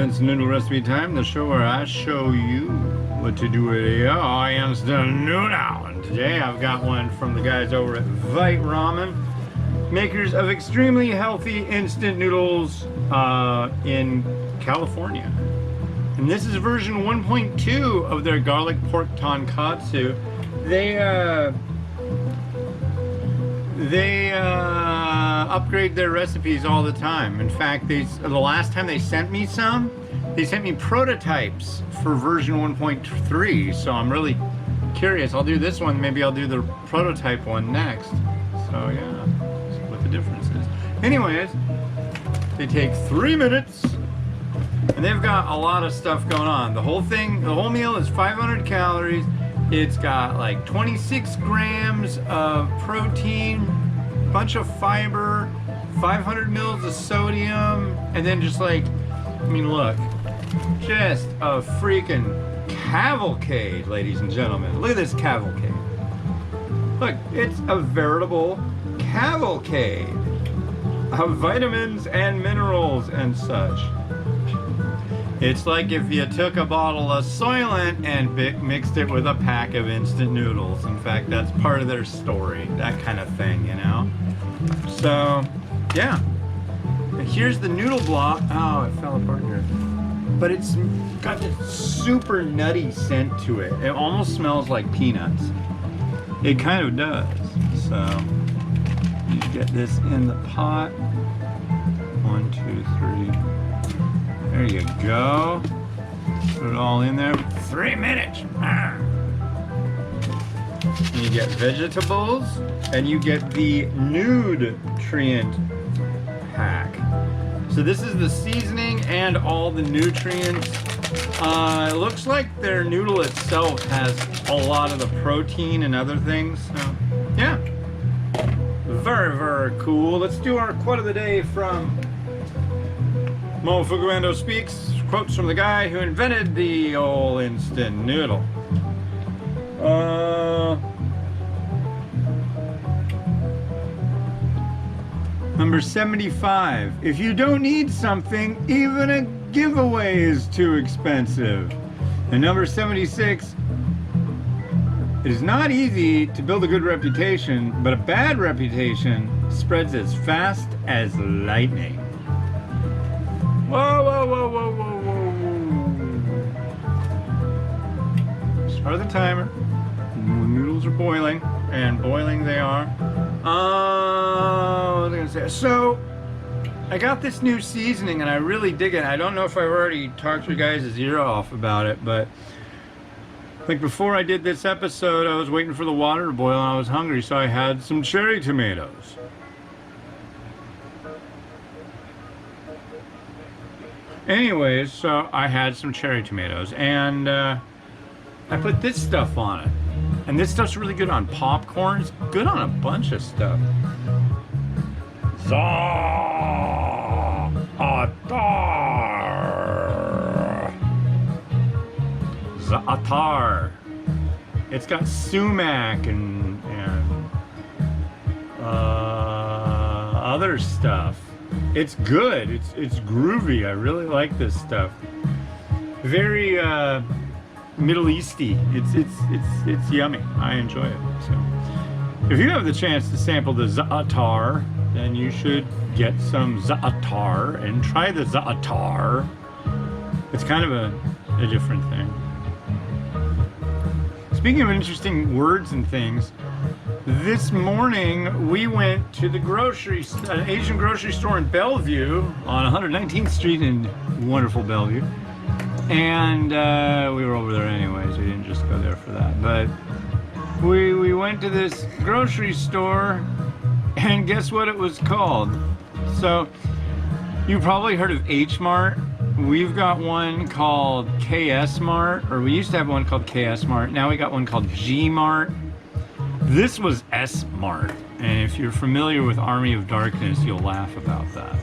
Instant Noodle Recipe Time, the show where I show you what to do with your instant noodle. And today I've got one from the guys over at Vite Ramen, makers of extremely healthy instant noodles in California. And this is version 1.2 of their garlic pork tonkotsu. They upgrade their recipes all the time. In fact, the last time they sent me prototypes for version 1.3. So I'm really curious. I'll do this one. Maybe I'll do the prototype one next. So yeah, see what the difference is. Anyways, they take 3 minutes, and they've got a lot of stuff going on. The whole meal is 500 calories. It's got like 26 grams of protein, bunch of fiber, 500 mils of sodium, and then just like, I mean, look, just a freaking cavalcade, ladies and gentlemen. Look at this cavalcade. Look, it's a veritable cavalcade of vitamins and minerals and such. It's like if you took a bottle of Soylent and mixed it with a pack of instant noodles. In fact, that's part of their story, that kind of thing, you know? So, yeah. And here's the noodle block. Oh, it fell apart here. But it's got this super nutty scent to it. It almost smells like peanuts. It kind of does. So, you get this in the pot. 1, 2, 3. There you go. Put it all in there. 3 minutes. And you get vegetables, and you get the nutrient pack. So this is the seasoning and all the nutrients. It looks like their noodle itself has a lot of the protein and other things. So yeah, very, very cool. Let's do our quote of the day from Mo Fuguendo Speaks, quotes from the guy who invented the old instant noodle. Number 75. If you don't need something, even a giveaway is too expensive. And number 76. It is not easy to build a good reputation, but a bad reputation spreads as fast as lightning. Whoa, whoa, whoa, whoa, whoa, whoa, whoa. Start the timer. The noodles are boiling, and boiling they are. What was I gonna say? So, I got this new seasoning, and I really dig it. I don't know if I've already talked your guys' ear off about it, but like before I did this episode, I was waiting for the water to boil, and I was hungry, so I had some cherry tomatoes. Anyways, so I had some cherry tomatoes, and I put this stuff on it. And this stuff's really good on popcorn. It's good on a bunch of stuff. Za'atar. It's got sumac and other stuff. It's good. It's groovy. I really like this stuff. Very Middle Easty. It's yummy. I enjoy it. So, if you have the chance to sample the za'atar, then you should get some za'atar and try the za'atar. It's kind of a different thing. Speaking of interesting words and things, this morning we went to the an Asian grocery store in Bellevue on 119th Street in wonderful Bellevue. And we were over there anyways, we didn't just go there for that. But we went to this grocery store, and guess what it was called? So, you probably heard of H Mart. We've got one called KS Mart, or we used to have one called KS Mart. Now we got one called G Mart. This was S Mart, and if you're familiar with Army of Darkness, you'll laugh about that.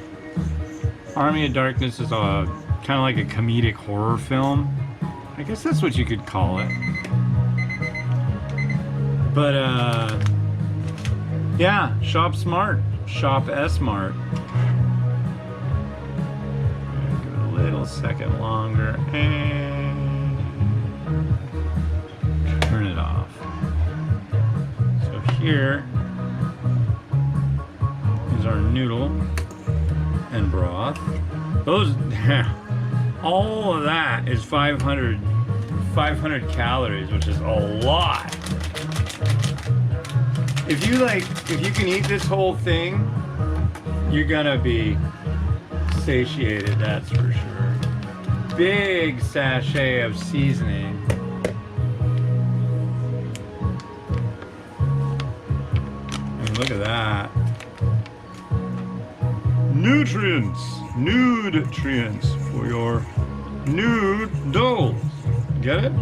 Army of Darkness is a kind of like a comedic horror film. I guess that's what you could call it. But yeah, shop smart, shop S Mart. Give it a little second longer and turn it off. So here is our noodle and broth. Those, all of that is 500 calories, which is a lot. If you can eat this whole thing, you're gonna be satiated, that's for sure. Big sachet of seasoning. And look at that. Nutrients for your noodles. Get it?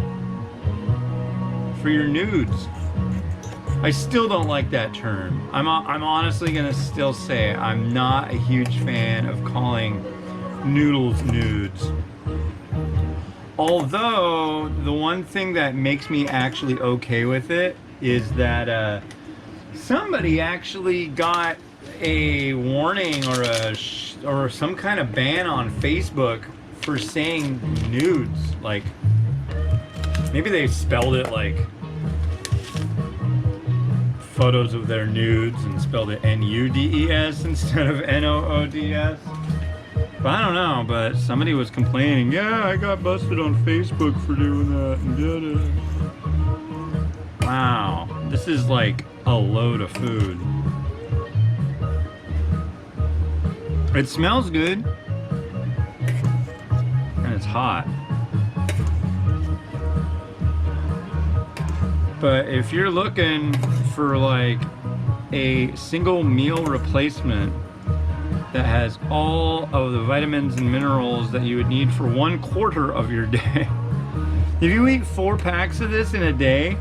For your nudes. I still don't like that term. I'm honestly gonna still say I'm not a huge fan of calling noodles nudes. Although the one thing that makes me actually okay with it is that somebody actually got a warning or some kind of ban on Facebook for saying nudes. Like maybe they spelled it like photos of their nudes and spelled it N-U-D-E-S instead of N-O-O-D-S. But I don't know, but somebody was complaining, yeah, I got busted on Facebook for doing that and did it. Wow, this is like a load of food. It smells good and it's hot. But if you're looking for like a single meal replacement that has all of the vitamins and minerals that you would need for 1/4 of your day. If you eat 4 packs of this in a day,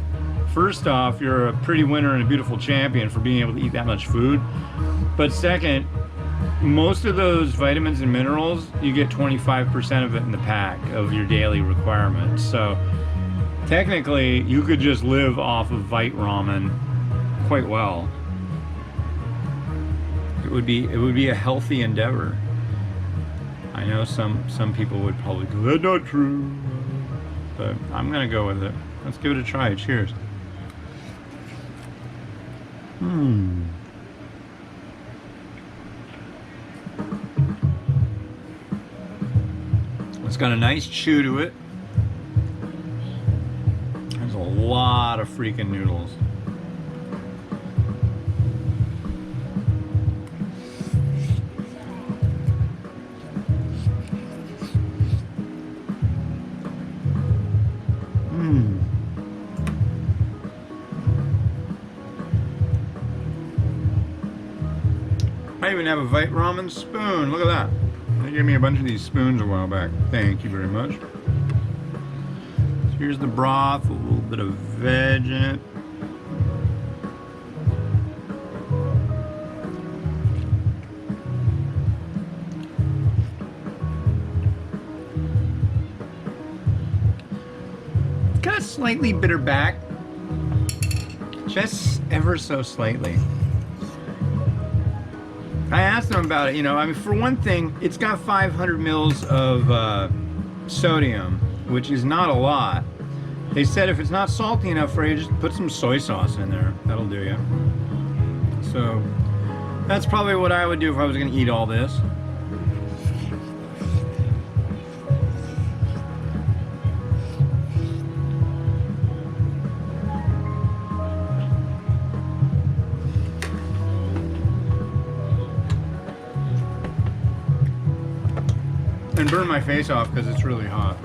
first off, you're a pretty winner and a beautiful champion for being able to eat that much food. But second, most of those vitamins and minerals, you get 25% of it in the pack of your daily requirements. So technically, you could just live off of Vite ramen quite well. It would be a healthy endeavor. I know some people would probably go, that's not true, but I'm gonna go with it. Let's give it a try. Cheers. It's got a nice chew to it. There's a lot of freaking noodles. I even have a Vite ramen spoon. Look at that. They gave me a bunch of these spoons a while back. Thank you very much. So here's the broth, a little bit of veg in it. It's got a slightly bitter back. Just ever so slightly. I asked them about it, you know, I mean, for one thing, it's got 500 mils of sodium, which is not a lot. They said if it's not salty enough for you, just put some soy sauce in there. That'll do you. So, that's probably what I would do if I was going to eat all this. And burn my face off because it's really hot.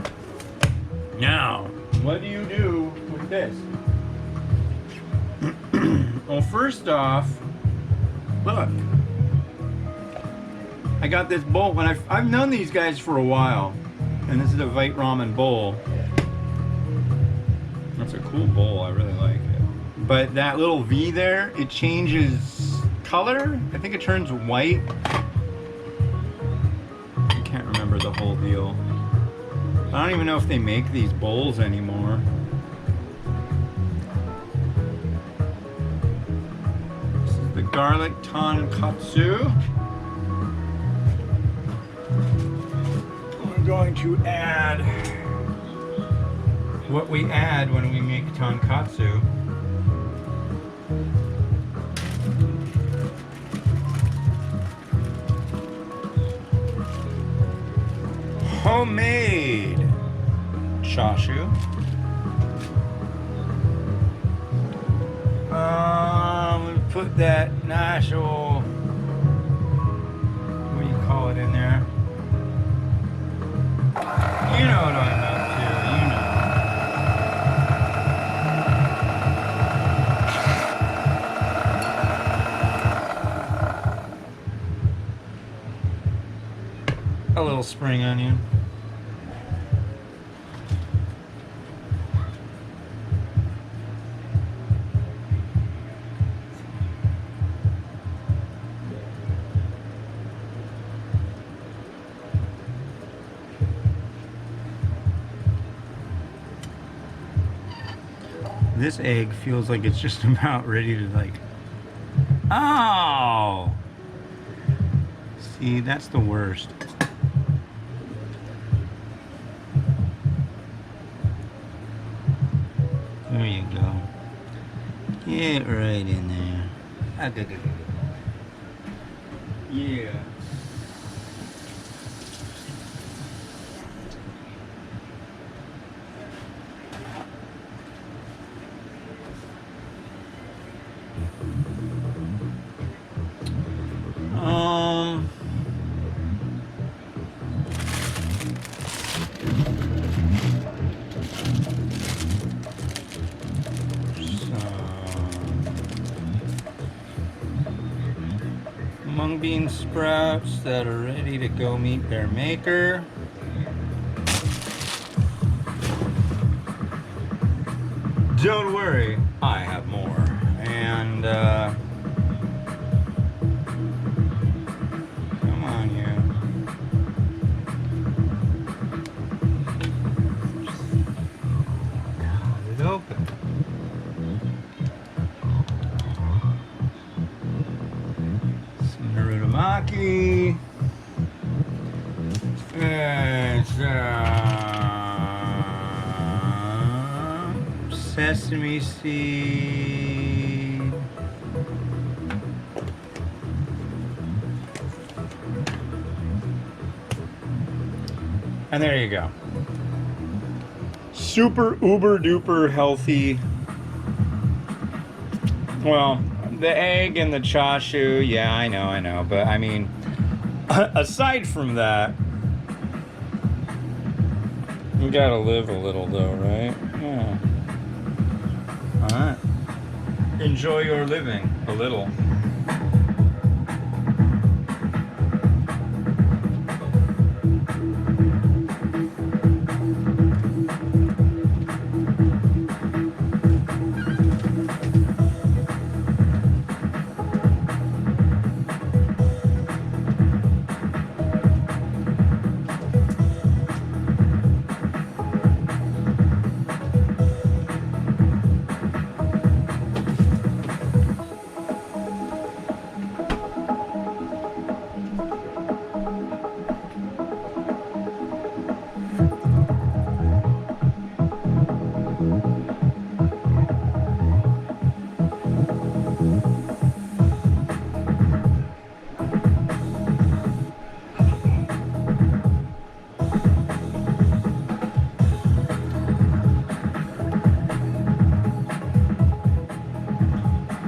Now, what do you do with this? Well, first off, look. I got this bowl. When I've known these guys for a while, and this is a Vite ramen bowl. That's a cool bowl. I really like it. But that little V there, it changes color. I think it turns white. The whole deal. I don't even know if they make these bowls anymore. This is the garlic tonkotsu. I'm gonna going to add what we add when we make tonkotsu. Homemade chashu. We put that nice old, what do you call it in there? You know what I'm up to, you know. A little spring onion. This egg feels like it's just about ready to like, oh! See, that's the worst. There you go. Get right in there. Ah, good. Yeah. Mung bean sprouts that are ready to go meet their maker. Don't worry, I have more. And come on, you. Cut it open. Some narutomaki. And sesame seed. And there you go. Super uber duper healthy. Well, the egg and the chashu, yeah, I know. But I mean, aside from that, you gotta live a little though, right? Yeah. Alright. Enjoy your living a little.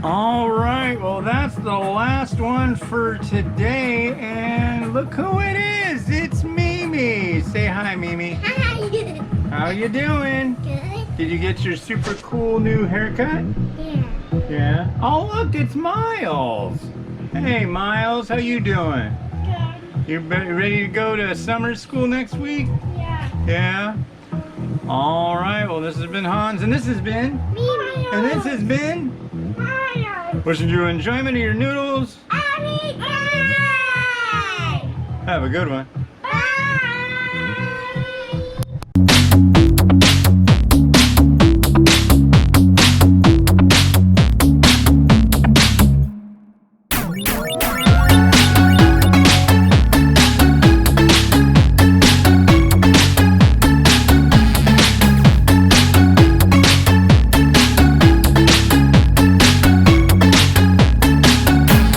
Alright, well that's the last one for today, and look who it is! It's Mimi! Say hi, Mimi. Hi! How you doing? Good. Did you get your super cool new haircut? Yeah. Yeah? Oh look, it's Miles! Hey Miles, how you doing? Good. You ready to go to summer school next week? Yeah. Yeah? Alright, well this has been Hans, and this has been... Mimi! And this has been... Miles! Wishing you enjoyment of your noodles. Have Have a good one.